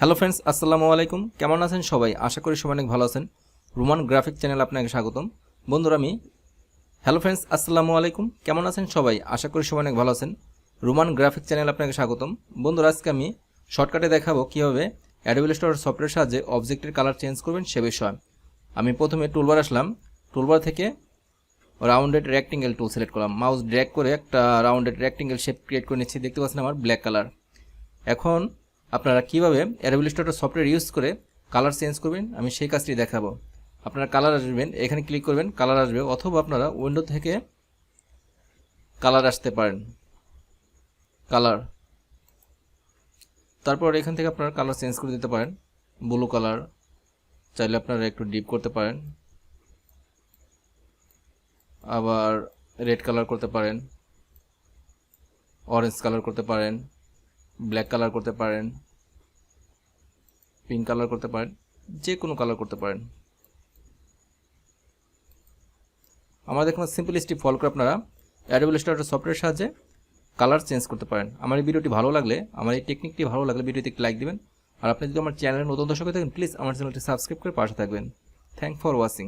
Hello friends, আসসালামু আলাইকুম। কেমন আছেন সবাই? আশা করি সবাই অনেক ভালো আছেন। রোমান গ্রাফিক চ্যানেল আপনাকে স্বাগতম। বন্ধুরা হ্যালো ফ্রেন্ডস, আসসালামু আলাইকুম। কেমন আছেন সবাই? আশা করি সবাই অনেক ভালো আছেন। রোমান গ্রাফিক চ্যানেল আপনাকে স্বাগতম। বন্ধুরা, আজকে আমি শর্টকাটে দেখাবো কীভাবে অ্যাডোবি ইলাস্ট্রেটর সফটওয়্যারের সাহায্যে অবজেক্টের কালার চেঞ্জ করবেন সে বিষয়ে। আমি প্রথমে টুলবার আসলাম। টুলবার থেকে রাউন্ডেড রেক্টেঙ্গেল টুল সিলেক্ট করলাম। মাউস ড্র্যাগ করে একটা রাউন্ডেড রেক্টেঙ্গেল শেপ ক্রিয়েট করে নিচ্ছি। দেখতে পাচ্ছেন আমার ব্ল্যাক কালার। এখন আপনারা কীভাবে অ্যাডোবি ইলাস্ট্রেটর সফটওয়্যার ইউজ করে কালার চেঞ্জ করবেন আমি সেই কাজটি দেখাবো। আপনারা কালার আসবেন, এখানে ক্লিক করবেন, কালার আসবে, অথবা আপনারা উইন্ডো থেকে কালার আসতে পারেন, কালার। তারপর এখান থেকে আপনারা কালার চেঞ্জ করে দিতে পারেন। ব্লু কালার চাইলে আপনারা একটু ডিপ করতে পারেন, আবার রেড কালার করতে পারেন, অরেঞ্জ কালার করতে পারেন, ব্ল্যাক কালার করতে পারেন, পিঙ্ক কালার করতে পারেন, যে কোনো কালার করতে পারেন। আমাদের এখানে সিম্পল স্টেপ ফলো করে আপনারা অ্যাডোবি ইলাস্ট্রেটর সফটওয়্যারের সাহায্যে কালার চেঞ্জ করতে পারেন। আমার এই ভিডিওটি ভালো লাগলে, আমার এই টেকনিকটি ভালো লাগলে ভিডিওতে একটি লাইক দিবেন। আর আপনি যদি আমার চ্যানেলের নতুন দর্শক হয়ে থাকেন, প্লিজ আমার চ্যানেলটি সাবস্ক্রাইব করে পাশে থাকবেন। Thank for watching.